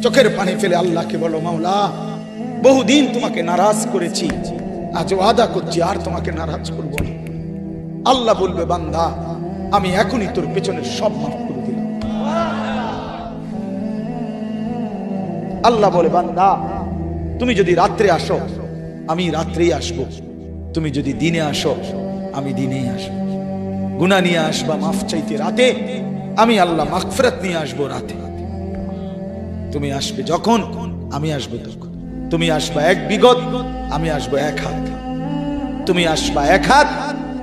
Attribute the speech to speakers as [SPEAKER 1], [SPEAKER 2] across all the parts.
[SPEAKER 1] চোখের পানি ফেলে আল্লাহকে বলো, মাওলা বহুদিন তোমাকে নারাজ করেছি, আজ ওয়াদা করছি আর তোমাকে নারাজ করব না। আল্লাহ বলবে, বান্দা আমি এখনই তোর পেছনের সব মাফ করে দিলাম। আল্লাহ বলে, বান্দা তুমি যদি রাত্রে আসো আমি রাত্রেই আসব, তুমি যদি দিনে আসো আমি দিনেই আসবো। গুনাহ নিয়ে আসবা মাফ চাইতে রাতে, আমি আল্লাহ মাগফিরাত নিয়ে আসবো রাতে। তুমি আসবে যখন আমি আসবো তখন। তুমি আসবা এক বিগত, আমি আসবো এক হাত। তুমি আসবা এক হাত,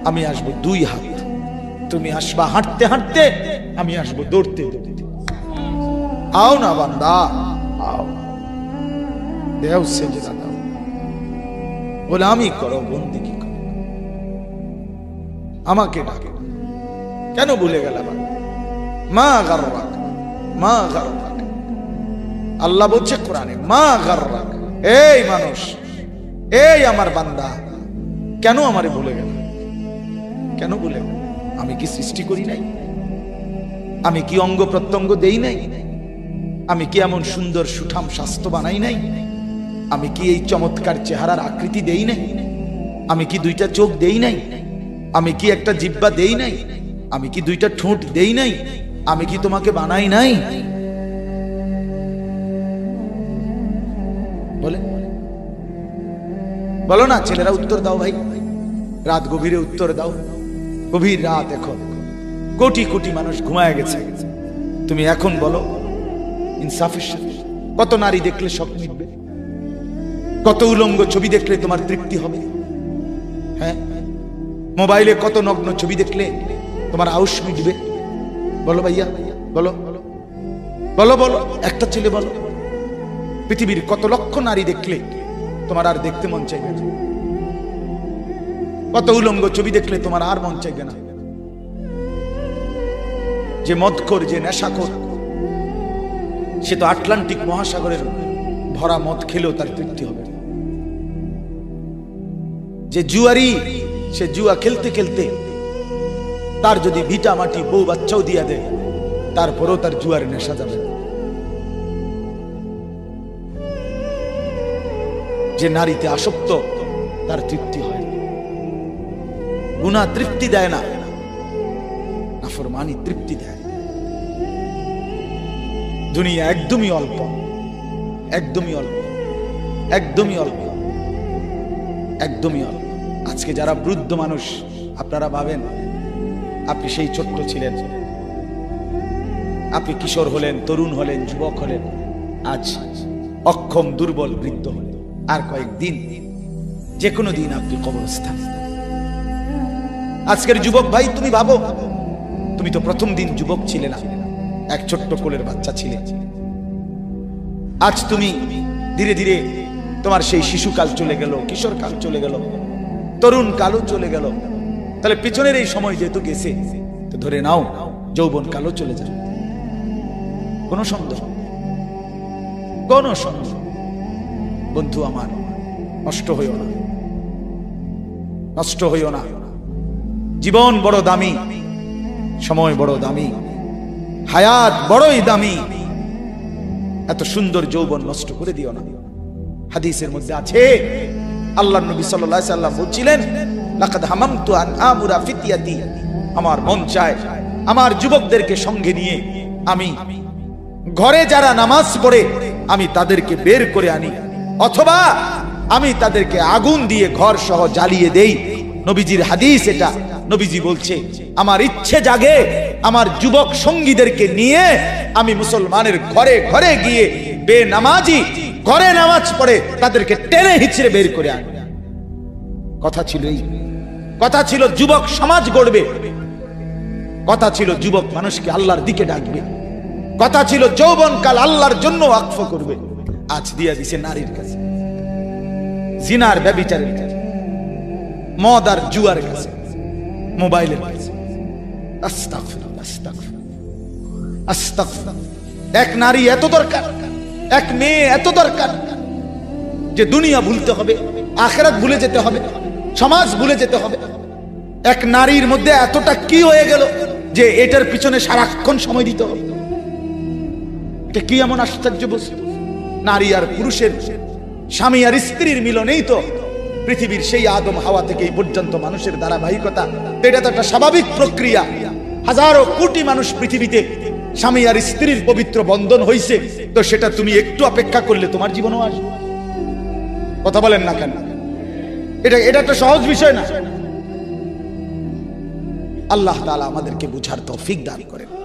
[SPEAKER 1] আমি আসবো দুই হাত। তুমি আসবা হাঁটতে হাঁটতে, আমি আসবো দৌড়তে দৌড়তে। আও না বান্দা, আও, দেও সেজদা দাও, গোলামি করো, বন্দেগী করো, আমাকে ডাকে। কেন ভুলে গেলাম? মা গাররাক, মা গাররাক। আল্লাহ বলছে কোরআনে, মা গাররাক। এই মানুষ, এই আমার বান্দা, কেন আমারে ভুলে গেল? কেন ভুলে গেল? আমি কি সৃষ্টি করি নাই? আমি কি অঙ্গ প্রত্যঙ্গ দেই নাই? আমি কি এমন সুন্দর সুঠাম স্বাস্থ্য বানাই নাই? আমি কি এই চমৎকার চেহারার আকৃতি দেই নাই? আমি কি দুইটা চোখ দেই নাই? আমি কি একটা জিহ্বা দেই নাই? আমি কি দুইটা ঠোঁট দেই নাই? আমি কি তোমাকে বানাই নাই? বলে বলো না ছেলেরা, উত্তর দাও ভাই, রাত গভীরে উত্তর দাও। গভীর রাত, এখন কোটি কোটি মানুষ ঘুমায় গেছে। তুমি এখন বলো ইনসাফের সাথে, কত নারী দেখলে সব মিটবে? কত উলঙ্গ ছবি দেখলে তোমার তৃপ্তি হবে? হ্যাঁ, মোবাইলে কত নগ্ন ছবি দেখলে তোমার আউশ মিটবে? বলো ভাইয়া, বলো বলো বলো, একটা ছেলে বলো। পৃথিবীর কত লক্ষ নারী দেখলে তোমার আর দেখতে মন চাইবে না? কত উলঙ্গ ছবি দেখলে তোমার আর মন চাইবে না? যে মদখোর, যে নেশাখোর, সে তো আটলান্টিক মহাসাগরের ভরা মদ খেলেও তার তৃপ্তি হবে। যে জুয়ারি, সে জুয়া খেলতে খেলতে তার যদি ভিটা মাটি বউ বাচ্চাও দিয়া দেয়, তারপরেও তার জুয়ার নেশা যাবে। যে নারীতে আসক্ত, তার তৃপ্তি হয়। গুনাহ তৃপ্তি দেয় না, নাফরমানি তৃপ্তি দেয়। দুনিয়া একদমই অল্প, একদমই অল্প, একদমই অল্প, একদমই অল্প। আজকে যারা বৃদ্ধ মানুষ, আপনারা ভাবেন আপনি সেই ছোট্ট ছিলেন, আপনি কিশোর হলেন, তরুণ হলেন, যুবক হলেন, আজ অক্ষম দুর্বল বৃদ্ধ হলেন। আর কয়েকদিন, যে কোনো দিন আপনি কবরস্থান। আজকের যুবক ভাই, তুমি ভাবো, তুমি তো প্রথম দিন যুবক ছিলে না, এক ছোট্ট কোলের বাচ্চা ছিলে। আজ তুমি ধীরে ধীরে তোমার সেই শিশুকাল চলে গেল, কিশোর কাল চলে গেল, তরুণ কালও চলে গেল। তাহলে পিছনের এই সময় যেহেতু গেছে, তো ধরে নাও যৌবন কালও চলে যাবে। কোনো সন্দেহ, কোনো সন্দেহ। বন্ধু আমার, নষ্ট হইও না, নষ্ট হইও না। জীবন বড় দামি, সময় বড় দামি, হায়াত বড়ই দামি। এত সুন্দর যৌবন নষ্ট করে দিও না। হাদিসের মধ্যে আছে, আল্লাহর নবী সাল্লাল্লাহু আলাইহি সাল্লাম বলছিলেন, লাকাদ হামামতু আন আমুরা ফিতিয়াতি, আমার মন চায় আমার যুবকদেরকে সঙ্গে নিয়ে আমি ঘরে যারা নামাজ পড়ে আমি তাদেরকে বের করে আনি, অথবা আমি তাদেরকে আগুন দিয়ে ঘর সহ জ্বালিয়ে দেই। নবীজির হাদিস এটা। নবীজি বলছে, আমার ইচ্ছে জাগে আমার যুবক সঙ্গীদেরকে নিয়ে আমি মুসলমানের ঘরে ঘরে গিয়ে বেনামাজি ঘরে নামাজ পড়ে তাদেরকে টেনে হিচড়ে বের করে আনি। কথা ছিল এই, কথা ছিল যুবক সমাজ গড়বে, কথা ছিল যুবক মানুষকে আল্লাহর দিকে ডাকবে, কথা ছিল যৌবনকাল আল্লাহর জন্য ওয়াকফ করবে। আজ দিয়া দিছে নারীর কাছে, জিনার ব্যভিচারের কাছে, মদ আর জুয়ার কাছে, মোবাইলের কাছে। আস্তাগফিরুল্লাহ, আস্তাগফিরুল্লাহ, আস্তাগফিরুল্লাহ। এক নারী এত দরকার, এক মেয়ে এত দরকার যে দুনিয়া ভুলতে হবে, আখিরাত ভুলে যেতে হবে, সমাজ ভুলে যেতে হবে। এক নারীর মধ্যে এতটা কি হয়ে গেল যে এটার পিছনে সারাক্ষণ সময় দিতে হবে। এটা কি এমন আশ্চর্য বস্তু? নারী আর পুরুষের, স্বামী আর স্ত্রীর মিলনেই তো পৃথিবীর সেই আদম হাওয়া থেকে এই পর্যন্ত মানুষের ধারাবাহিকতা। এটা তো একটা স্বাভাবিক প্রক্রিয়া। হাজারো কোটি মানুষ পৃথিবীতে স্বামী আর স্ত্রীর পবিত্র বন্ধন হইছে, তো সেটা তুমি একটু অপেক্ষা করলে তোমার জীবনও আসবে। কথা বলেন না কেন? এটা একটা সহজ বিষয় না। আল্লাহ তাআলা আমাদেরকে বুঝার তৌফিক দান করেন।